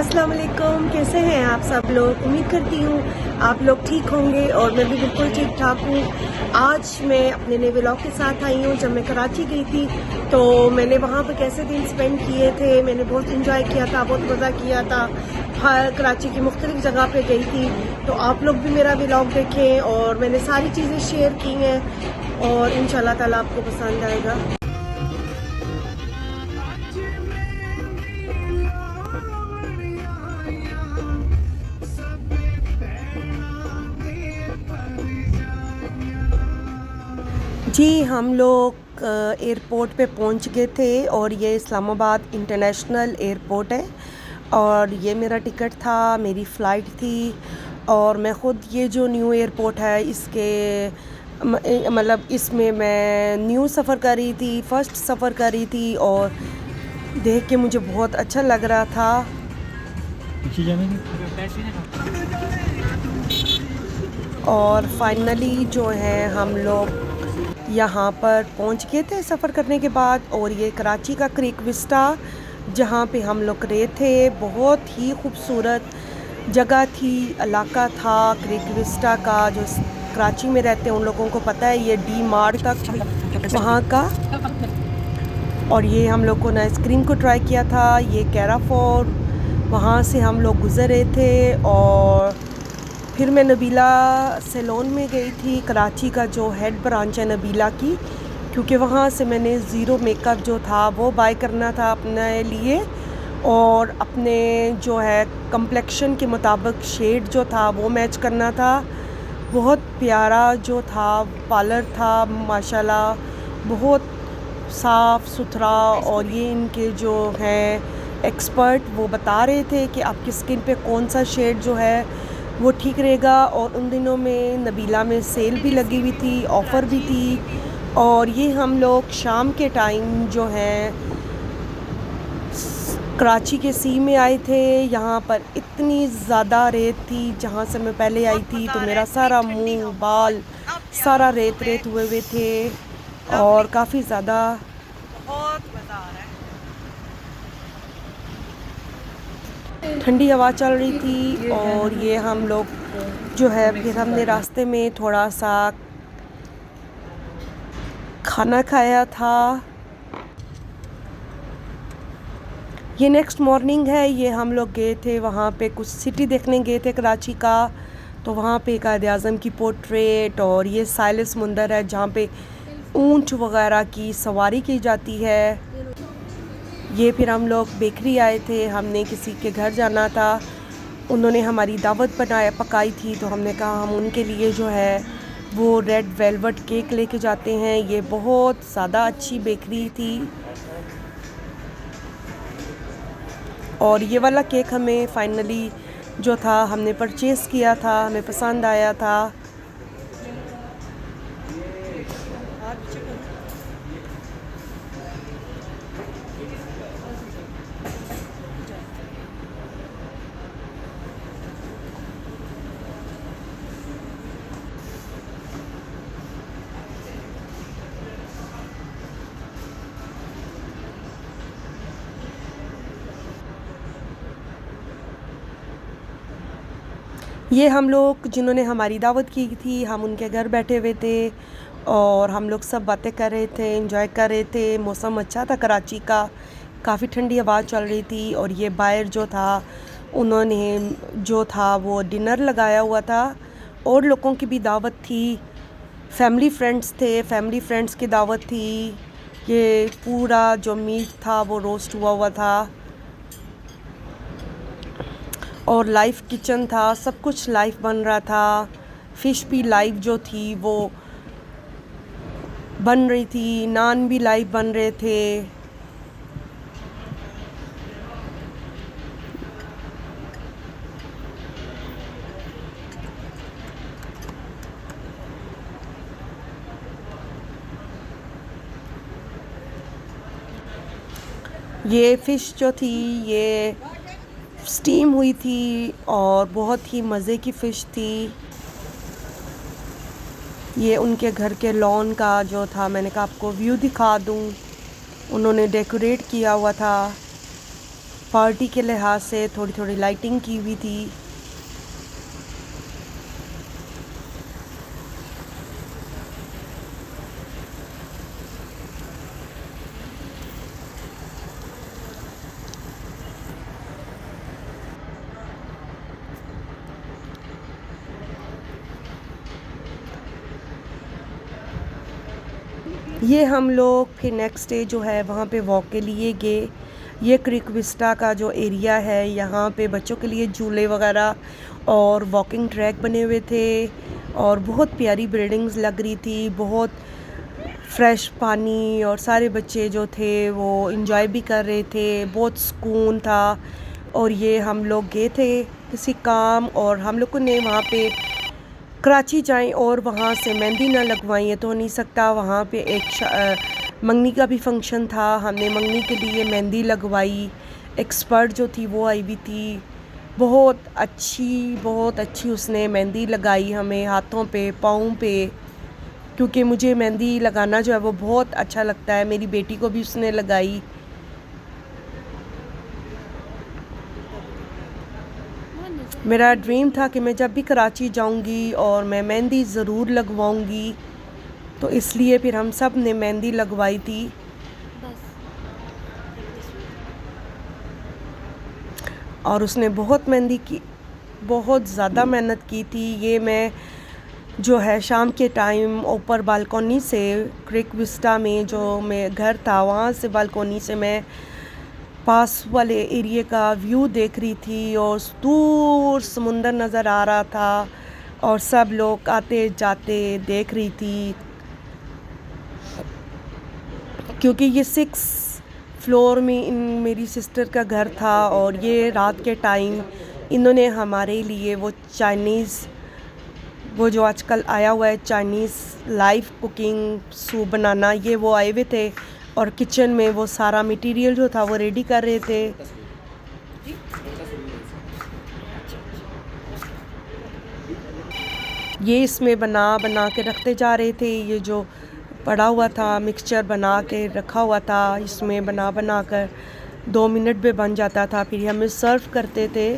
अस्सलाम वालेकुम, कैसे हैं आप सब लोग। उम्मीद करती हूँ आप लोग ठीक होंगे और मैं भी बिल्कुल ठीक ठाक हूँ। आज मैं अपने नए व्लॉग के साथ आई हूँ। जब मैं कराची गई थी तो मैंने वहाँ पर कैसे दिन स्पेंड किए थे, मैंने बहुत इंजॉय किया था, बहुत मज़ा किया था। हर कराची की मुख्तलिफ जगह पे गई थी, तो आप लोग भी मेरा व्लॉग देखें और मैंने सारी चीज़ें शेयर की हैं और इंशाल्लाह ताला आपको पसंद आएगा। जी, हम लोग एयरपोर्ट पे पहुंच गए थे और ये इस्लामाबाद इंटरनेशनल एयरपोर्ट है और ये मेरा टिकट था, मेरी फ़्लाइट थी। और मैं ख़ुद ये जो न्यू एयरपोर्ट है इसके मतलब इसमें मैं न्यू सफ़र कर रही थी, फ़र्स्ट सफ़र कर रही थी और देख के मुझे बहुत अच्छा लग रहा था। और फाइनली जो है हम लोग यहाँ पर पहुँच गए थे सफ़र करने के बाद। और ये कराची का क्रिक विस्टा जहाँ पे हम लोग रहे थे, बहुत ही खूबसूरत जगह थी, इलाका था क्रिक विस्टा का। जो कराची में रहते हैं उन लोगों को पता है, ये डी मार्ट तक वहाँ का। और ये हम लोग को ना आइसक्रीम को ट्राई किया था, ये कैराफोर, वहाँ से हम लोग गुज़रे थे। और फिर मैं नबीला सैलून में गई थी, कराची का जो हेड ब्रांच है नबीला की, क्योंकि वहाँ से मैंने ज़ीरो मेकअप जो था वो बाय करना था अपने लिए और अपने जो है कम्प्लेक्शन के मुताबिक शेड जो था वो मैच करना था। बहुत प्यारा जो था पार्लर था, माशाल्लाह बहुत साफ़ सुथरा। और ये इनके जो हैं एक्सपर्ट वो बता रहे थे कि आपकी स्किन पे कौन सा शेड जो है वो ठीक रहेगा। और उन दिनों में नबीला में सेल भी लगी हुई थी, ऑफ़र भी थी। और ये हम लोग शाम के टाइम जो है कराची के सी में आए थे। यहाँ पर इतनी ज़्यादा रेत थी, जहाँ से मैं पहले आई थी तो मेरा सारा मुंह बाल सारा रेत रेत हुए थे और काफ़ी ज़्यादा बहुत मज़ा आ रहा है। ठंडी हवा चल रही थी। और ये हम लोग जो है फिर हमने रास्ते में थोड़ा सा खाना खाया था। ये नेक्स्ट मॉर्निंग है, ये हम लोग गए थे वहाँ पे कुछ सिटी देखने गए थे कराची का। तो वहाँ पे कायद आज़म की पोर्ट्रेट और ये साहिल समुंदर है जहाँ पे ऊंट वगैरह की सवारी की जाती है। ये फिर हम लोग बेकरी आए थे, हमने किसी के घर जाना था, उन्होंने हमारी दावत पकाई थी तो हमने कहा हम उनके लिए जो है वो रेड वेलवेट केक लेके जाते हैं। ये बहुत ज़्यादा अच्छी बेकरी थी और ये वाला केक हमें फाइनली जो था हमने परचेज़ किया था, हमें पसंद आया था। ये हम लोग जिन्होंने हमारी दावत की थी, हम उनके घर बैठे हुए थे और हम लोग सब बातें कर रहे थे, एंजॉय कर रहे थे। मौसम अच्छा था कराची का, काफ़ी ठंडी हवा चल रही थी। और ये बाहर जो था उन्होंने जो था वो डिनर लगाया हुआ था और लोगों की भी दावत थी, फैमिली फ्रेंड्स थे, फैमिली फ्रेंड्स की दावत थी। ये पूरा जो मीट था वो रोस्ट हुआ था और लाइव किचन था, सब कुछ लाइव बन रहा था। फ़िश भी लाइव जो थी वो बन रही थी, नान भी लाइव बन रहे थे। ये फ़िश जो थी ये स्टीम हुई थी और बहुत ही मज़े की फ़िश थी। ये उनके घर के लॉन का जो था, मैंने कहा आपको व्यू दिखा दूँ, उन्होंने डेकोरेट किया हुआ था। पार्टी के लिहाज से थोड़ी थोड़ी लाइटिंग की हुई थी। ये हम लोग फिर नेक्स्ट डे जो है वहाँ पे वॉक के लिए गए। ये क्रिक विस्टा का जो एरिया है, यहाँ पे बच्चों के लिए झूले वगैरह और वॉकिंग ट्रैक बने हुए थे और बहुत प्यारी बिल्डिंग्स लग रही थी, बहुत फ्रेश पानी, और सारे बच्चे जो थे वो इंजॉय भी कर रहे थे, बहुत सुकून था। और ये हम लोग गए थे किसी काम, और हम लोगों ने वहाँ पे कराची जाएं और वहाँ से मेहंदी ना लगवाई है तो हो नहीं सकता। वहाँ पे एक मंगनी का भी फंक्शन था, हमने मंगनी के लिए मेहंदी लगवाई। एक्सपर्ट जो थी वो आई हुई थी, बहुत अच्छी उसने मेहंदी लगाई हमें हाथों पे, पाँव पे, क्योंकि मुझे मेहंदी लगाना जो है वो बहुत अच्छा लगता है। मेरी बेटी को भी उसने लगाई। मेरा ड्रीम था कि मैं जब भी कराची जाऊंगी और मैं मेहंदी ज़रूर लगवाऊंगी, तो इसलिए फिर हम सब ने मेहंदी लगवाई थी। और उसने बहुत मेहंदी की, बहुत ज़्यादा मेहनत की थी। ये मैं जो है शाम के टाइम ऊपर बालकोनी से, क्रिक विस्टा में जो मैं घर था वहाँ से बालकोनी से मैं पास वाले एरिया का व्यू देख रही थी और दूर समुंदर नज़र आ रहा था और सब लोग आते जाते देख रही थी। क्योंकि ये 6 फ्लोर में मेरी सिस्टर का घर था और ये रात के टाइम इन्होंने हमारे लिए वो चाइनीज़, वो जो आजकल आया हुआ है चाइनीज़ लाइव कुकिंग सूप बनाना, ये वो आए हुए थे और किचन में वो सारा मटेरियल जो था वो रेडी कर रहे थे। ये इसमें बना बना के रखते जा रहे थे। ये जो पड़ा हुआ था मिक्सचर बना के रखा हुआ था, इसमें बना बना कर 2 मिनट में बन जाता था, फिर हमें सर्व करते थे।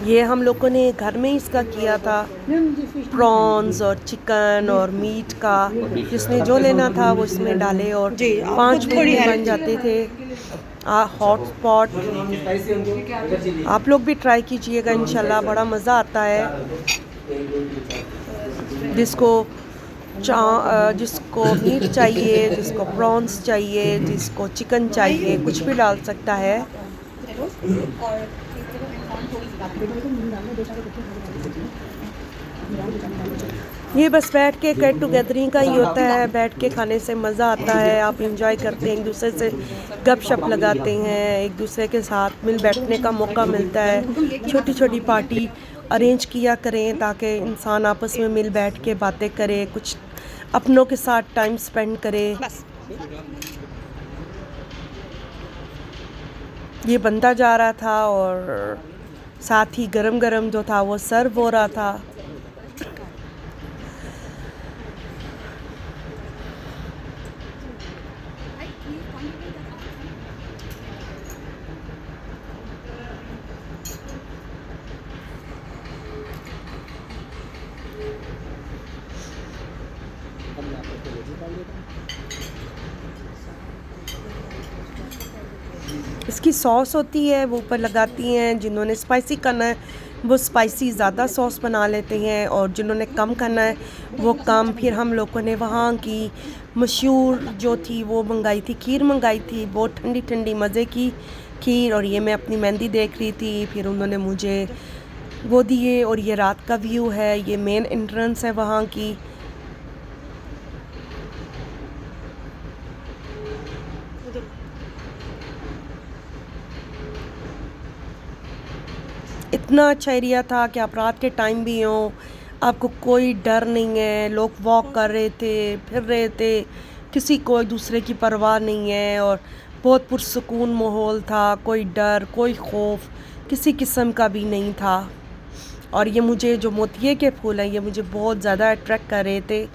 ये हम लोगों ने घर में इसका किया था, प्रॉन्स और चिकन और मीट का, जिसने जो लेना था वो इसमें डाले और 5 मिनट में बन जाते थे। हॉट स्पॉट आप लोग भी ट्राई कीजिएगा, इंशाल्लाह बड़ा मज़ा आता है। जिसको मीट चाहिए, जिसको प्रॉन्स चाहिए, जिसको चिकन चाहिए, कुछ भी डाल सकता है। ये बस बैठ के गेट टुगेदरिंग का ही होता है, बैठ के खाने से मज़ा आता है। आप इंजॉय करते हैं, एक दूसरे से गपशप लगाते हैं, एक दूसरे के साथ मिल बैठने का मौका मिलता है। छोटी छोटी पार्टी अरेंज किया करें ताकि इंसान आपस में मिल बैठ के बातें करे, कुछ अपनों के साथ टाइम स्पेंड करे। ये बनता जा रहा था और साथ ही गरम गरम जो था वो सर्व हो रहा था। इसकी सॉस होती है वो ऊपर लगाती हैं, जिन्होंने स्पाइसी करना है वो स्पाइसी ज़्यादा सॉस बना लेते हैं और जिन्होंने कम करना है वो कम। फिर हम लोगों ने वहाँ की मशहूर जो थी वो मंगाई थी, खीर मंगाई थी, बहुत ठंडी ठंडी मज़े की खीर। और ये मैं अपनी मेहंदी देख रही थी, फिर उन्होंने मुझे वो दिए। और ये रात का व्यू है, ये मेन एंट्रेंस है वहाँ की। इतना अच्छा एरिया था कि आप रात के टाइम भी हो, आपको कोई डर नहीं है। लोग वॉक कर रहे थे, फिर रहे थे, किसी को एक दूसरे की परवाह नहीं है और बहुत पुरसुकून माहौल था। कोई डर, कोई खौफ किसी किस्म का भी नहीं था। और ये मुझे जो मोतिये के फूल हैं ये मुझे बहुत ज़्यादा अट्रैक्ट कर रहे थे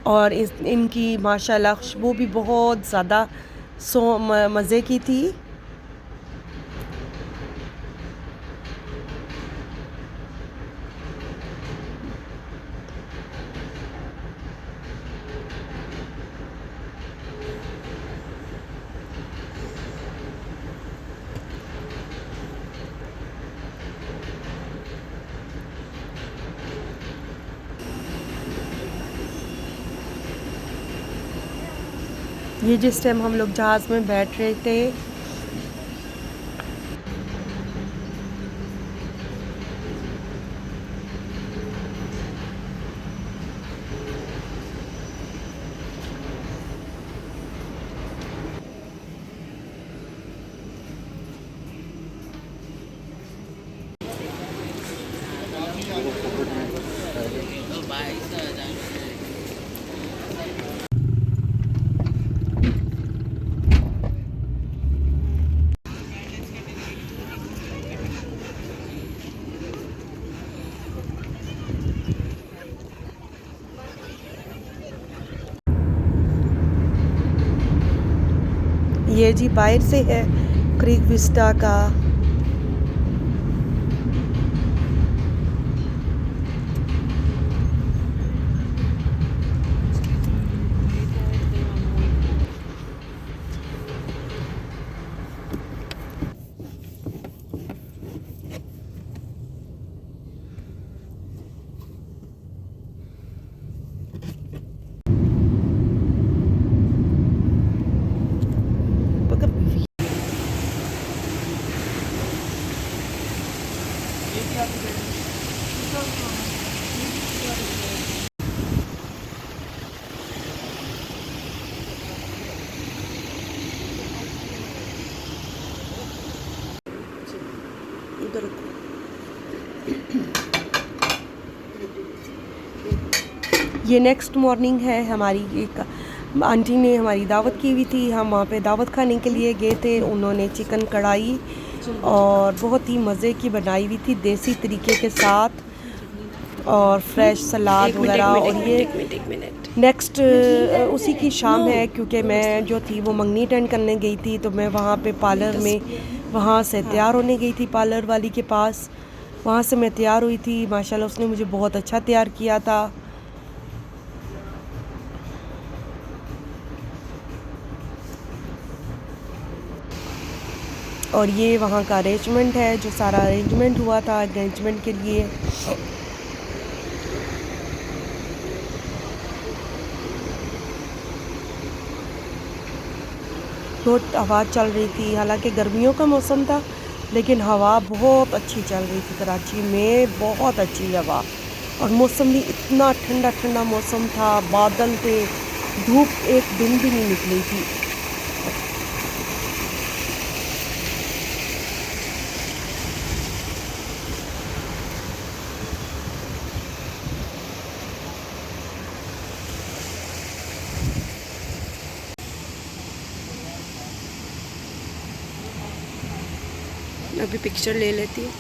और इनकी माशाल्लाह खुशबू भी बहुत ज़्यादा सो मज़े की थी। ये जिस टाइम हम लोग जहाज़ में बैठ रहे थे, ये जी बाहर से है क्रीक विस्टा का। ये नेक्स्ट मॉर्निंग है हमारी। एक आंटी ने हमारी दावत की हुई थी, हम वहाँ पे दावत खाने के लिए गए थे। उन्होंने चिकन कढ़ाई और बहुत ही मज़े की बनाई हुई थी देसी तरीके के साथ, और फ्रेश सलाद वगैरह। और ये नेक्स्ट उसी की शाम है, क्योंकि मैं जो थी वो मंगनी अटेंड करने गई थी, तो मैं वहाँ पे पार्लर में वहाँ से तैयार होने गई थी पार्लर वाली के पास। वहाँ से मैं तैयार हुई थी, माशाल्लाह उसने मुझे बहुत अच्छा तैयार किया था। और ये वहाँ का अरेंजमेंट है, जो सारा अरेंजमेंट हुआ था अरेंजमेंट के लिए। बहुत हवा चल रही थी, हालांकि गर्मियों का मौसम था, लेकिन हवा बहुत अच्छी चल रही थी कराची में, बहुत अच्छी हवा। और मौसम भी इतना ठंडा ठंडा मौसम था, बादल थे, धूप एक दिन भी नहीं निकली थी। अभी पिक्चर ले लेती हूँ।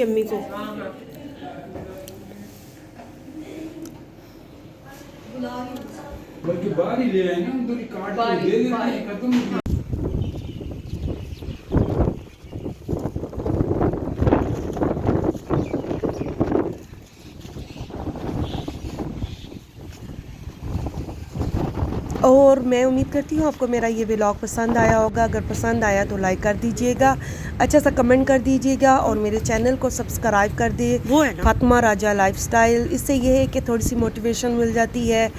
अम्मी को बल्कि बाहर ही ले आए ना, उधर ही काट के दे देते हैं, खत्म। और मैं उम्मीद करती हूँ आपको मेरा ये व्लॉग पसंद आया होगा। अगर पसंद आया तो लाइक कर दीजिएगा, अच्छा सा कमेंट कर दीजिएगा, और मेरे चैनल को सब्सक्राइब कर दे, वो है ना फातिमा राजा लाइफस्टाइल। इससे ये है कि थोड़ी सी मोटिवेशन मिल जाती है,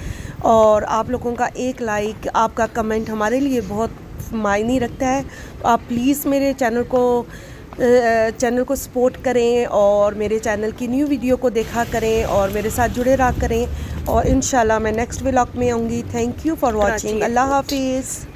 और आप लोगों का एक लाइक, आपका कमेंट हमारे लिए बहुत मायने रखता है। तो आप प्लीज़ मेरे चैनल को सपोर्ट करें, और मेरे चैनल की न्यू वीडियो को देखा करें, और मेरे साथ जुड़े रहा करें। और इंशाल्लाह मैं नेक्स्ट व्लॉग में आऊँगी। Thank you for watching. Karachi अल्लाह हाफिज़।